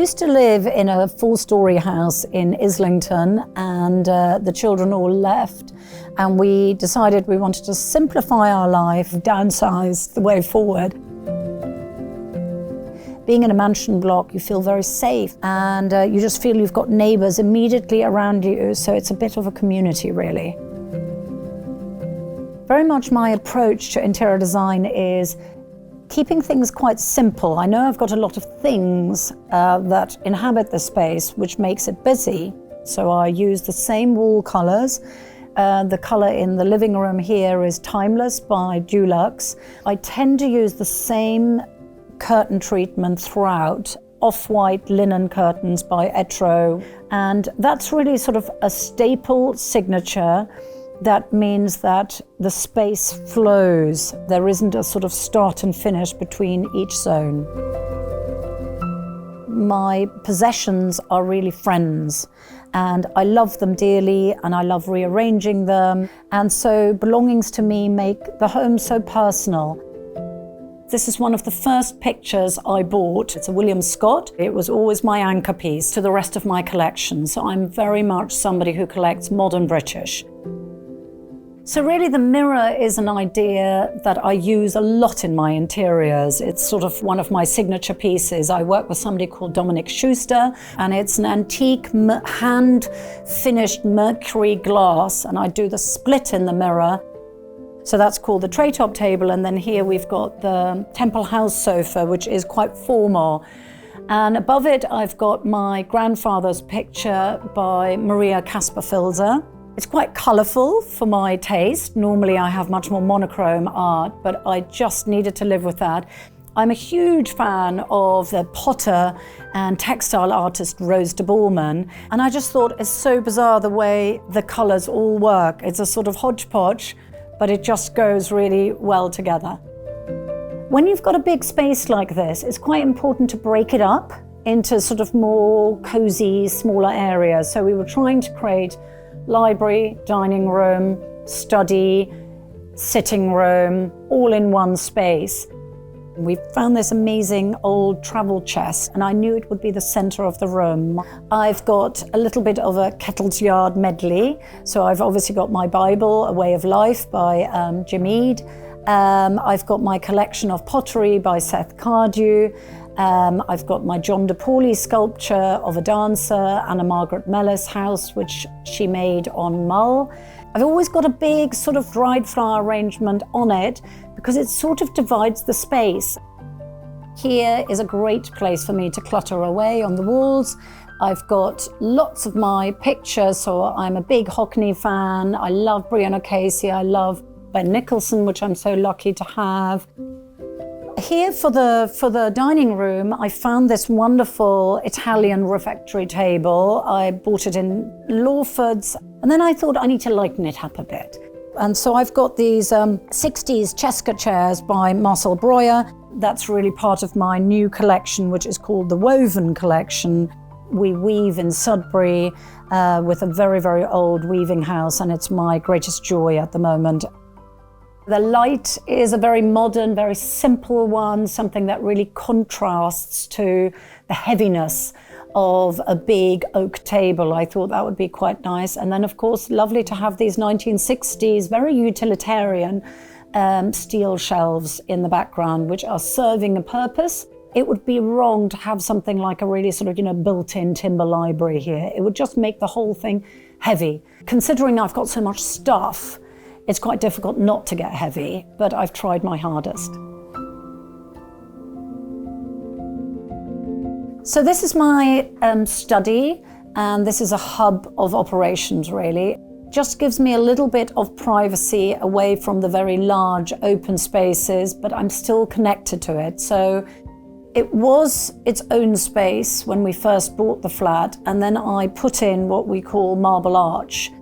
used to live in a 4-story house in Islington, and the children all left, and we decided we wanted to simplify our life, downsize the way forward. Being in a mansion block, you feel very safe, and you just feel you've got neighbours immediately around you, so it's a bit of a community, really. Very much my approach to interior design is keeping things quite simple. I know I've got a lot of things that inhabit the space, which makes it busy, so I use the same wall colours. The colour in the living room here is Timeless by Dulux. I tend to use the same curtain treatment throughout, off-white linen curtains by Etro, and that's really sort of a staple signature. That means that the space flows. There isn't a sort of start and finish between each zone. My possessions are really friends, and I love them dearly, and I love rearranging them, and so belongings to me make the home so personal. This is one of the first pictures I bought. It's a William Scott. It was always my anchor piece to the rest of my collection, so I'm very much somebody who collects modern British. So really the mirror is an idea that I use a lot in my interiors. It's sort of one of my signature pieces. I work with somebody called Dominic Schuster, and it's an antique hand-finished mercury glass, and I do the split in the mirror. So that's called the tray top table, and then here we've got the Temple House sofa, which is quite formal. And above it I've got my grandfather's picture by Maria Casper-Filzer. It's quite colourful for my taste. Normally I have much more monochrome art, but I just needed to live with that. I'm a huge fan of the potter and textile artist Rose de Boorman, and I just thought it's so bizarre the way the colours all work. It's a sort of hodgepodge, but it just goes really well together. When you've got a big space like this, it's quite important to break it up into sort of more cosy, smaller areas. So we were trying to create library, dining room, study, sitting room, all in one space. We found this amazing old travel chest, and I knew it would be the center of the room. I've got a little bit of a Kettle's Yard medley. So I've obviously got my Bible, A Way of Life by Jim Eade. I've got my collection of pottery by Seth Cardew. I've got my John de Pauli sculpture of a dancer, Anna Margaret Mellis house, which she made on Mull. I've always got a big sort of dried flower arrangement on it because it sort of divides the space. Here is a great place for me to clutter away on the walls. I've got lots of my pictures, so I'm a big Hockney fan. I love Brian O'Casey, I love Ben Nicholson, which I'm so lucky to have. Here for the dining room, I found this wonderful Italian refectory table. I bought it in Lawford's, and then I thought I need to lighten it up a bit. And so I've got these 60s Cheska chairs by Marcel Breuer. That's really part of my new collection, which is called the Woven Collection. We weave in Sudbury with a very, very old weaving house, and it's my greatest joy at the moment. The light is a very modern, very simple one, something that really contrasts to the heaviness of a big oak table. I thought that would be quite nice. And then, of course, lovely to have these 1960s, very utilitarian steel shelves in the background, which are serving a purpose. It would be wrong to have something like a really sort of, built-in timber library here. It would just make the whole thing heavy. Considering I've got so much stuff, it's quite difficult not to get heavy, but I've tried my hardest. So this is my study, and this is a hub of operations, really. Just gives me a little bit of privacy away from the very large open spaces, but I'm still connected to it. So it was its own space when we first bought the flat, and then I put in what we call marble arch.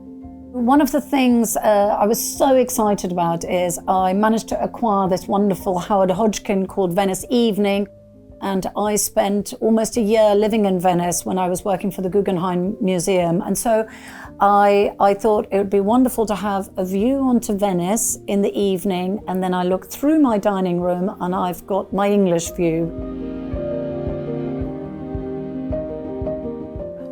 One of the things I was so excited about is I managed to acquire this wonderful Howard Hodgkin called Venice Evening, and I spent almost a year living in Venice when I was working for the Guggenheim Museum. And so I thought it would be wonderful to have a view onto Venice in the evening, and then I look through my dining room and I've got my English view.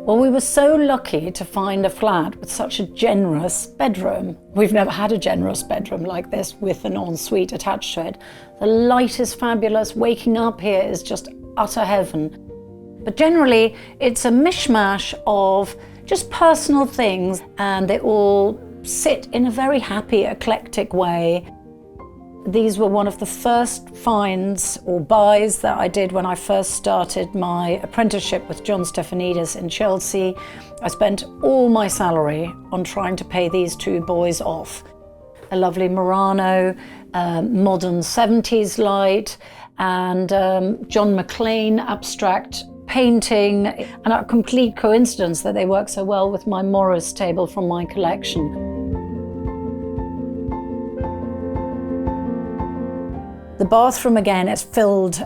Well, we were so lucky to find a flat with such a generous bedroom. We've never had a generous bedroom like this with an ensuite attached to it. The light is fabulous. Waking up here is just utter heaven. But generally, it's a mishmash of just personal things, and they all sit in a very happy, eclectic way. These were one of the first finds or buys that I did when I first started my apprenticeship with John Stefanidis in Chelsea. I spent all my salary on trying to pay these two boys off. A lovely Murano, modern 70s light, and John McLean abstract painting, and a complete coincidence that they work so well with my Morris table from my collection. The bathroom, again, is filled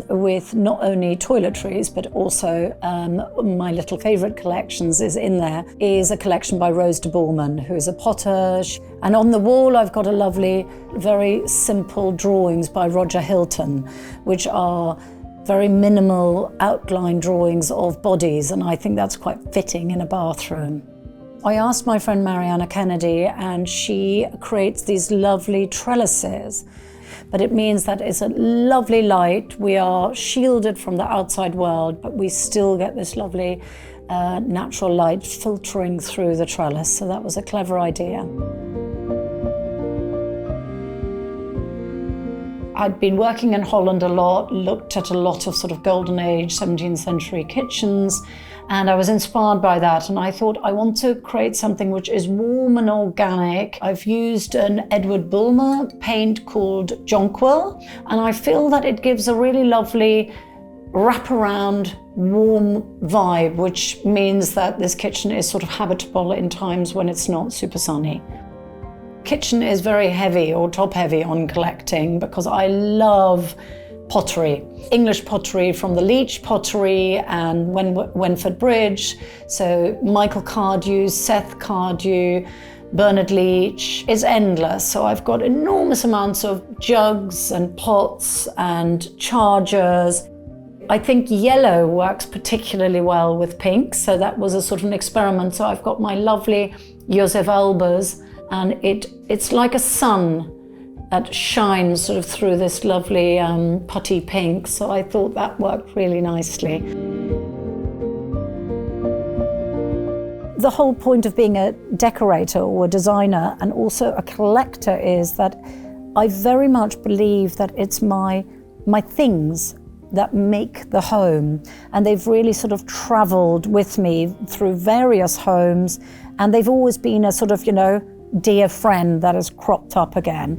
with not only toiletries, but also my little favourite collections is in there, is a collection by Rose de Bourman, who is a potter. And on the wall, I've got a lovely, very simple drawings by Roger Hilton, which are very minimal outline drawings of bodies, and I think that's quite fitting in a bathroom. I asked my friend Mariana Kennedy, and she creates these lovely trellises. But it means that it's a lovely light. We are shielded from the outside world, but we still get this lovely natural light filtering through the trellis. So that was a clever idea. I'd been working in Holland a lot, looked at a lot of sort of golden age 17th century kitchens, and I was inspired by that, and I thought I want to create something which is warm and organic. I've used an Edward Bulmer paint called Jonquil, and I feel that it gives a really lovely wraparound warm vibe, which means that this kitchen is sort of habitable in times when it's not super sunny. Kitchen is very heavy or top heavy on collecting because I love pottery. English pottery from the Leach pottery and Wenford Bridge. So Michael Cardew, Seth Cardew, Bernard Leach. It's endless. So I've got enormous amounts of jugs and pots and chargers. I think yellow works particularly well with pink. So that was a sort of an experiment. So I've got my lovely Josef Albers, and it's like a sun that shines sort of through this lovely putty pink. So I thought that worked really nicely. The whole point of being a decorator or a designer and also a collector is that I very much believe that it's my things that make the home, and they've really sort of traveled with me through various homes, and they've always been a sort of, dear friend that has cropped up again.